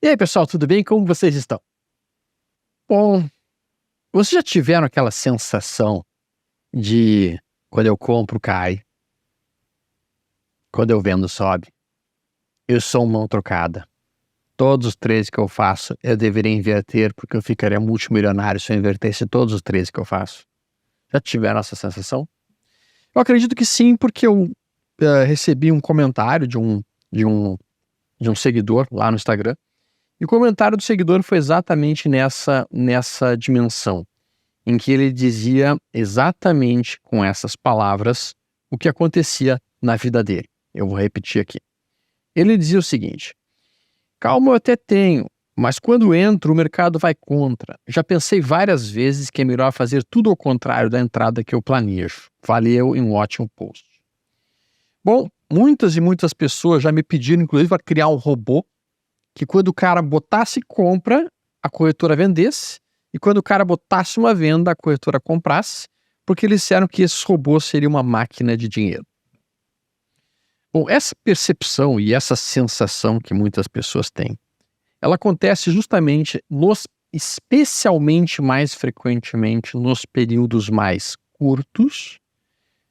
E aí, pessoal, tudo bem? Como vocês estão? Bom, vocês já tiveram aquela sensação de quando eu compro cai, quando eu vendo sobe? Eu sou mão trocada. Todos os trades que eu faço eu deveria inverter porque eu ficaria multimilionário se eu invertesse todos os trades que eu faço. Já tiveram essa sensação? Eu acredito que sim, porque eu recebi um comentário de um seguidor lá no Instagram. E o comentário do seguidor foi exatamente nessa dimensão, em que ele dizia exatamente com essas palavras o que acontecia na vida dele. Eu vou repetir aqui. Ele dizia o seguinte: calma, eu até tenho, mas quando entro o mercado vai contra. Já pensei várias vezes que é melhor fazer tudo ao contrário da entrada que eu planejo. Valeu e um ótimo post. Bom, muitas e muitas pessoas já me pediram, inclusive, para criar um robô que quando o cara botasse compra, a corretora vendesse, e quando o cara botasse uma venda, a corretora comprasse, porque eles disseram que esse robô seria uma máquina de dinheiro. Bom, essa percepção e essa sensação que muitas pessoas têm, ela acontece justamente especialmente mais frequentemente nos períodos mais curtos,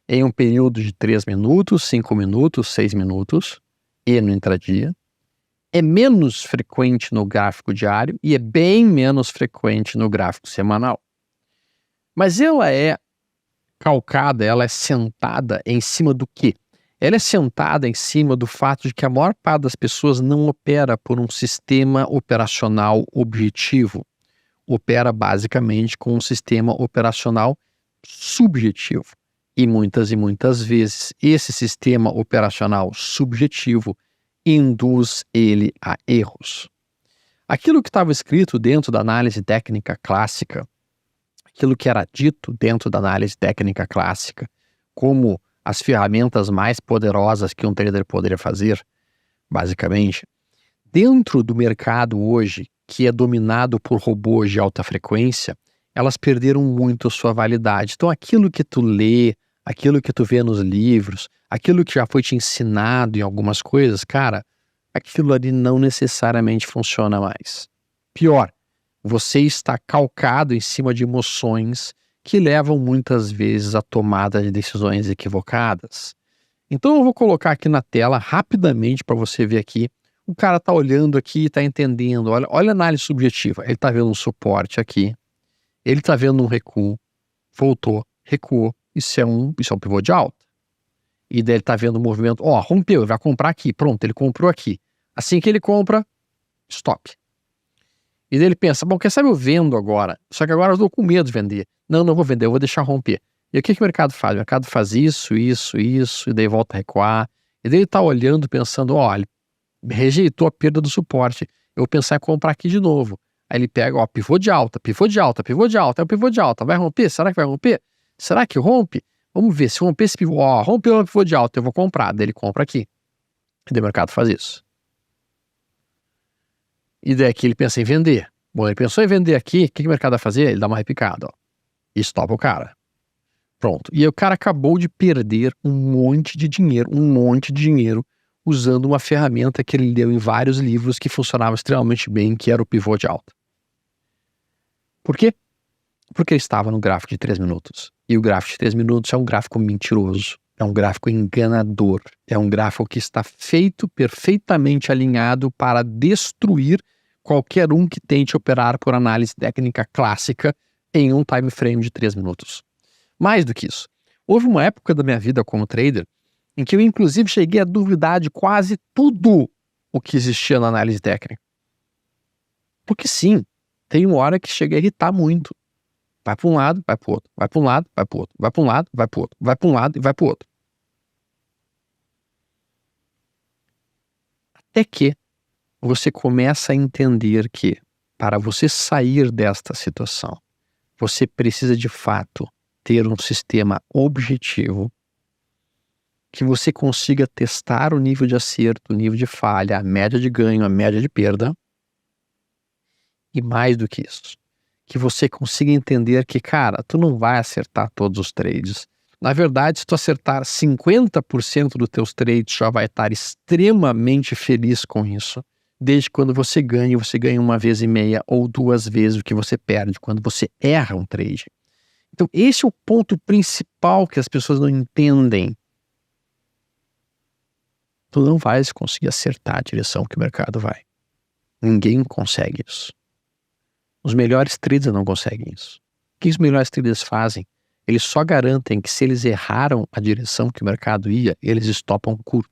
em um período de 3 minutos, 5 minutos, 6 minutos, e no intradia. É menos frequente no gráfico diário e é bem menos frequente no gráfico semanal. Mas ela é calcada, ela é sentada em cima do quê? Ela é sentada em cima do fato de que a maior parte das pessoas não opera por um sistema operacional objetivo. Opera basicamente com um sistema operacional subjetivo. E muitas vezes esse sistema operacional subjetivo induz ele a erros. Aquilo que estava escrito dentro da análise técnica clássica, aquilo que era dito dentro da análise técnica clássica, como as ferramentas mais poderosas que um trader poderia fazer, basicamente, dentro do mercado hoje, que é dominado por robôs de alta frequência, elas perderam muito sua validade. Então aquilo que tu lê, aquilo que tu vê nos livros, aquilo que já foi te ensinado em algumas coisas, cara, aquilo ali não necessariamente funciona mais. Pior, você está calcado em cima de emoções que levam muitas vezes à tomada de decisões equivocadas. Então eu vou colocar aqui na tela rapidamente para você ver aqui. O cara está olhando aqui e está entendendo. Olha a análise subjetiva. Ele está vendo um suporte aqui. Ele está vendo um recuo. Voltou, recuou. Isso é um pivô de alta. E daí ele está vendo o movimento. Rompeu, ele vai comprar aqui. Pronto, ele comprou aqui. Assim que ele compra, stop. E daí ele pensa, bom, quer saber, eu vendo agora. Só que agora eu estou com medo de vender. Não vou vender, eu vou deixar romper. E o que o mercado faz? O mercado faz isso, e daí volta a recuar. E daí ele está olhando, pensando, ele rejeitou a perda do suporte. Eu vou pensar em comprar aqui de novo. Aí ele pega, pivô de alta, pivô de alta, pivô de alta, é o pivô de alta. Vai romper? Será que vai romper? Será que rompe? Vamos ver, se romper esse pivô, rompeu o pivô de alta, eu vou comprar. Daí ele compra aqui. E daí o mercado faz isso. E daí aqui ele pensa em vender. Bom, ele pensou em vender aqui, o que o mercado vai fazer? Ele dá uma repicada, e stopa o cara. Pronto. E aí o cara acabou de perder um monte de dinheiro, usando uma ferramenta que ele leu em vários livros que funcionava extremamente bem, que era o pivô de alta. Por quê? Porque ele estava no gráfico de 3 minutos. E o gráfico de 3 minutos é um gráfico mentiroso, é um gráfico enganador, é um gráfico que está feito perfeitamente alinhado para destruir qualquer um que tente operar por análise técnica clássica em um time frame de 3 minutos. Mais do que isso, houve uma época da minha vida como trader em que eu inclusive cheguei a duvidar de quase tudo o que existia na análise técnica. Porque sim, tem uma hora que chega a irritar muito. Vai para um lado, vai para o outro, vai para um lado, vai para o outro, vai para um lado, vai para o outro, vai para um lado e vai para o outro. Até que você começa a entender que, para você sair desta situação, você precisa de fato ter um sistema objetivo que você consiga testar o nível de acerto, o nível de falha, a média de ganho, a média de perda. E mais do que isso, que você consiga entender que, cara, tu não vai acertar todos os trades. Na verdade, se tu acertar 50% dos teus trades, já vai estar extremamente feliz com isso. desde que quando você ganha 1,5 vezes ou 2 vezes o que você perde quando você erra um trade. Então esse é o ponto principal que as pessoas não entendem. Tu não vais conseguir acertar a direção que o mercado vai. Ninguém consegue isso. Os melhores traders não conseguem isso. O que os melhores traders fazem? Eles só garantem que se eles erraram a direção que o mercado ia, eles estopam curto.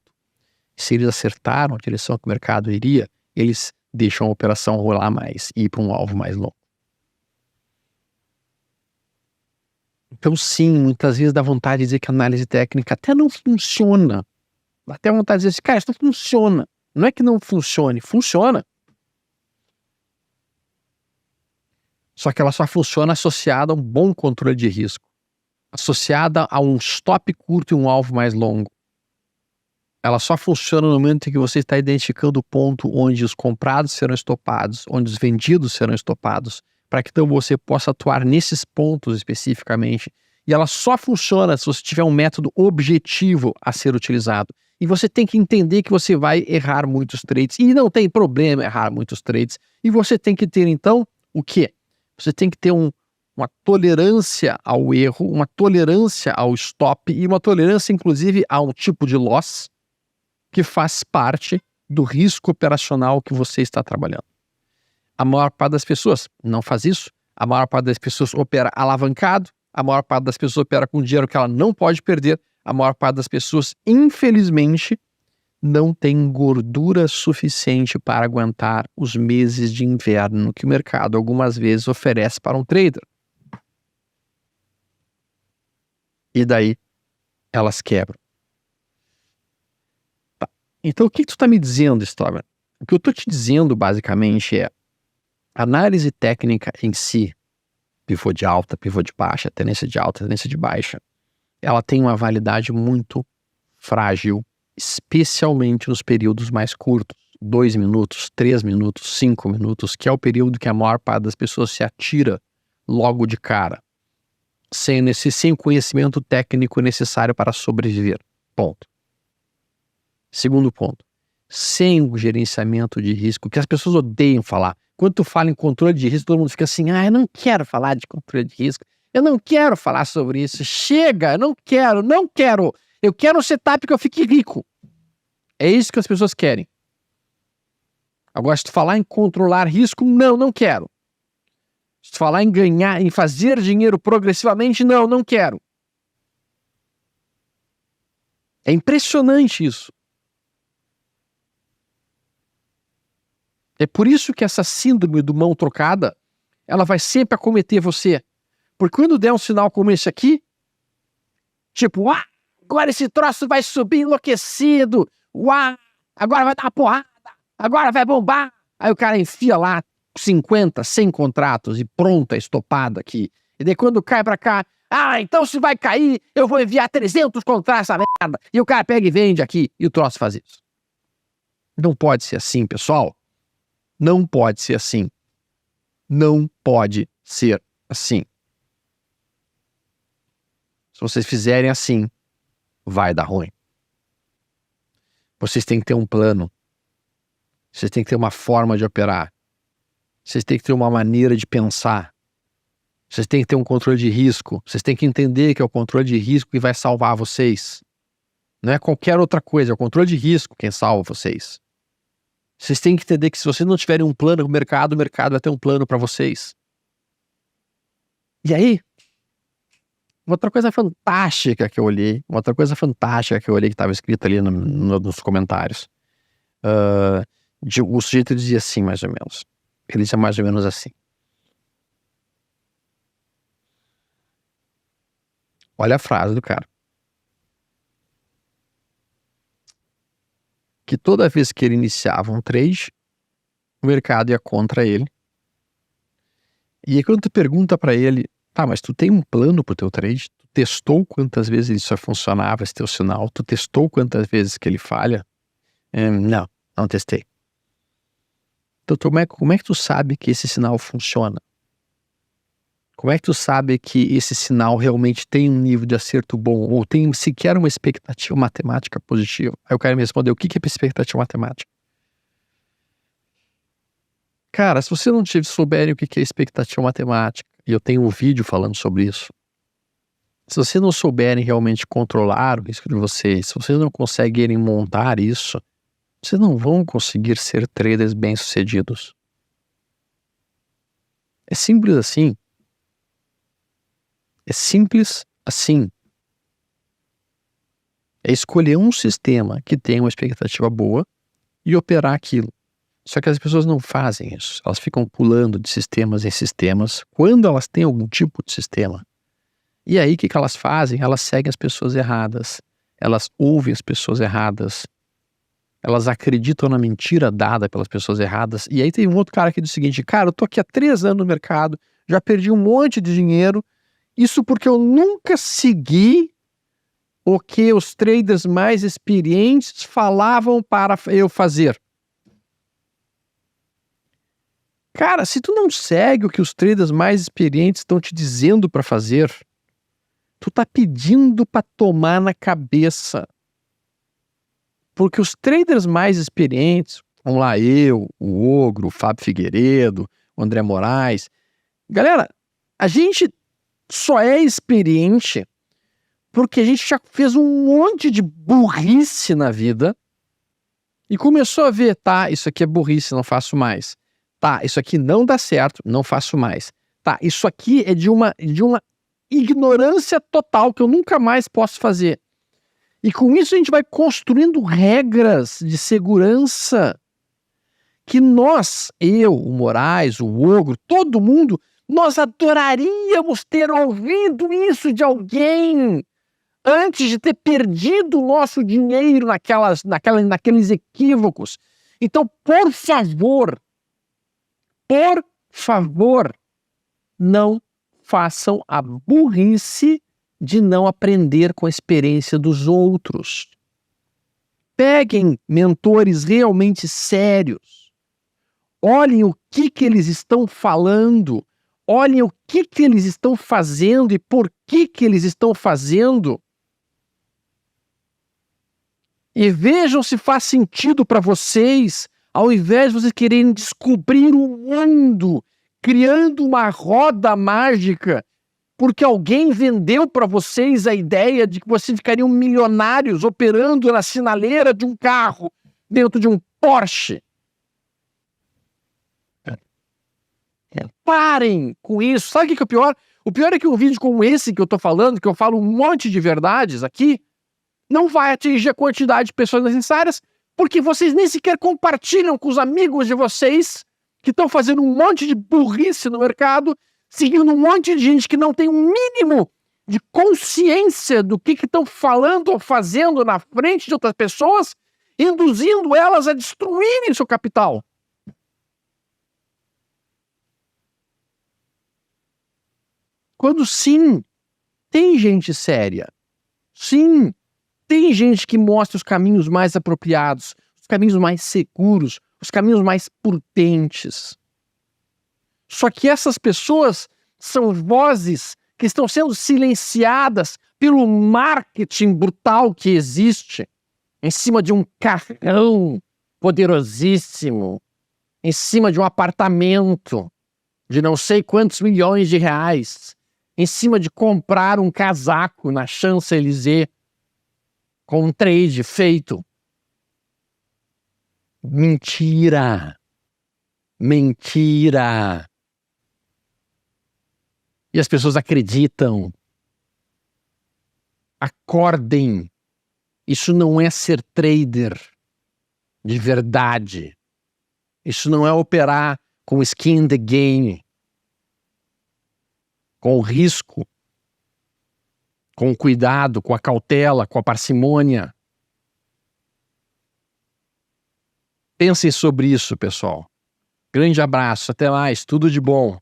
Se eles acertaram a direção que o mercado iria, eles deixam a operação rolar mais e ir para um alvo mais longo. Então sim, muitas vezes dá vontade de dizer que a análise técnica até não funciona. Dá até vontade de dizer assim, cara, isso não funciona. Não é que não funcione, funciona. Só que ela só funciona associada a um bom controle de risco. Associada a um stop curto e um alvo mais longo. Ela só funciona no momento em que você está identificando o ponto onde os comprados serão estopados, onde os vendidos serão estopados, para que então você possa atuar nesses pontos especificamente. E ela só funciona se você tiver um método objetivo a ser utilizado. E você tem que entender que você vai errar muitos trades. E não tem problema errar muitos trades. E você tem que ter, então, o quê? Você tem que ter uma tolerância ao erro, uma tolerância ao stop e uma tolerância, inclusive, a um tipo de loss que faz parte do risco operacional que você está trabalhando. A maior parte das pessoas não faz isso. A maior parte das pessoas opera alavancado. A maior parte das pessoas opera com dinheiro que ela não pode perder. A maior parte das pessoas, infelizmente, não tem gordura suficiente para aguentar os meses de inverno que o mercado algumas vezes oferece para um trader. E daí elas quebram. Tá. Então o que tu está me dizendo, Stover? O que eu estou te dizendo basicamente é análise técnica em si, pivô de alta, pivô de baixa, tendência de alta, tendência de baixa, ela tem uma validade muito frágil, especialmente nos períodos mais curtos, 2 minutos, 3 minutos, 5 minutos, que é o período que a maior parte das pessoas se atira logo de cara, sem o conhecimento técnico necessário para sobreviver. Ponto. Segundo ponto, sem o gerenciamento de risco, que as pessoas odeiam falar. Quando tu fala em controle de risco, todo mundo fica assim, eu não quero falar de controle de risco, eu não quero falar sobre isso, chega, eu não quero. Eu quero um setup que eu fique rico. É isso que as pessoas querem. Agora, se tu falar em controlar risco, não quero. Se tu falar em ganhar, em fazer dinheiro progressivamente, não quero. É impressionante isso. É por isso que essa síndrome do mão trocada, ela vai sempre acometer você. Porque quando der um sinal como esse aqui, tipo, agora esse troço vai subir enlouquecido, agora vai dar uma porrada, agora vai bombar. Aí o cara enfia lá 50, 100 contratos e pronto, é estopado aqui. E daí quando cai pra cá, então se vai cair, eu vou enviar 300 contratos, essa merda. E o cara pega e vende aqui, e o troço faz isso. Não pode ser assim, pessoal. Não pode ser assim. Não pode ser assim. Se vocês fizerem assim, vai dar ruim. Vocês têm que ter um plano. Vocês têm que ter uma forma de operar. Vocês têm que ter uma maneira de pensar. Vocês têm que ter um controle de risco. Vocês têm que entender que é o controle de risco que vai salvar vocês. Não é qualquer outra coisa, é o controle de risco quem salva vocês. Vocês têm que entender que se vocês não tiverem um plano no mercado, o mercado vai ter um plano para vocês. E aí, outra coisa fantástica que eu olhei, que estava escrita ali nos comentários. O sujeito dizia assim, mais ou menos. Ele dizia mais ou menos assim. Olha a frase do cara. Que toda vez que ele iniciava um trade, o mercado ia contra ele. E aí quando tu pergunta para ele, mas tu tem um plano pro teu trade? Tu testou quantas vezes isso funcionava, esse teu sinal? Tu testou quantas vezes que ele falha? Não testei. Então como é que tu sabe que esse sinal funciona? Como é que tu sabe que esse sinal realmente tem um nível de acerto bom? Ou tem sequer uma expectativa matemática positiva? Aí o cara me respondeu, o que é expectativa matemática? Cara, se você não souberem o que é expectativa matemática, e eu tenho um vídeo falando sobre isso, se vocês não souberem realmente controlar o risco de vocês, se vocês não conseguirem montar isso, vocês não vão conseguir ser traders bem-sucedidos. É simples assim. É simples assim. É escolher um sistema que tenha uma expectativa boa e operar aquilo. Só que as pessoas não fazem isso. Elas ficam pulando de sistemas em sistemas quando elas têm algum tipo de sistema. E aí o que elas fazem? Elas seguem as pessoas erradas. Elas ouvem as pessoas erradas. Elas acreditam na mentira dada pelas pessoas erradas. E aí tem um outro cara que diz o seguinte: cara, eu tô aqui há 3 anos no mercado, já perdi um monte de dinheiro. Isso porque eu nunca segui o que os traders mais experientes falavam para eu fazer. Cara, se tu não segue o que os traders mais experientes estão te dizendo para fazer, tu tá pedindo para tomar na cabeça. Porque os traders mais experientes, vamos lá, eu, o Ogro, o Fábio Figueiredo, o André Moraes, galera, a gente só é experiente porque a gente já fez um monte de burrice na vida e começou a ver, tá, isso aqui é burrice, não faço mais. Tá, isso aqui não dá certo, não faço mais. Tá, isso aqui é de uma ignorância total que eu nunca mais posso fazer. E com isso a gente vai construindo regras de segurança que nós, eu, o Moraes, o Ogro, todo mundo, nós adoraríamos ter ouvido isso de alguém antes de ter perdido o nosso dinheiro naqueles equívocos. Então, por favor, não façam a burrice de não aprender com a experiência dos outros. Peguem mentores realmente sérios. Olhem o que eles estão falando. Olhem o que eles estão fazendo e por que eles estão fazendo. E vejam se faz sentido para vocês, ao invés de vocês quererem descobrir o mundo, criando uma roda mágica, porque alguém vendeu para vocês a ideia de que vocês ficariam milionários operando na sinaleira de um carro, dentro de um Porsche. Parem com isso. Sabe o que é o pior? O pior é que um vídeo como esse que eu tô falando, que eu falo um monte de verdades aqui, não vai atingir a quantidade de pessoas necessárias, porque vocês nem sequer compartilham com os amigos de vocês que estão fazendo um monte de burrice no mercado, seguindo um monte de gente que não tem um mínimo de consciência do que estão falando ou fazendo na frente de outras pessoas, induzindo elas a destruírem seu capital. Quando sim, tem gente séria. Sim, tem gente que mostra os caminhos mais apropriados, os caminhos mais seguros, os caminhos mais prudentes. Só que essas pessoas são vozes que estão sendo silenciadas pelo marketing brutal que existe em cima de um carrão poderosíssimo, em cima de um apartamento de não sei quantos milhões de reais, em cima de comprar um casaco na Champs-Élysées com um trade feito. Mentira! Mentira! E as pessoas acreditam. Acordem! Isso não é ser trader de verdade. Isso não é operar com skin in the game, com o risco, com o cuidado, com a cautela, com a parcimônia. Pensem sobre isso, pessoal. Grande abraço, até mais, tudo de bom.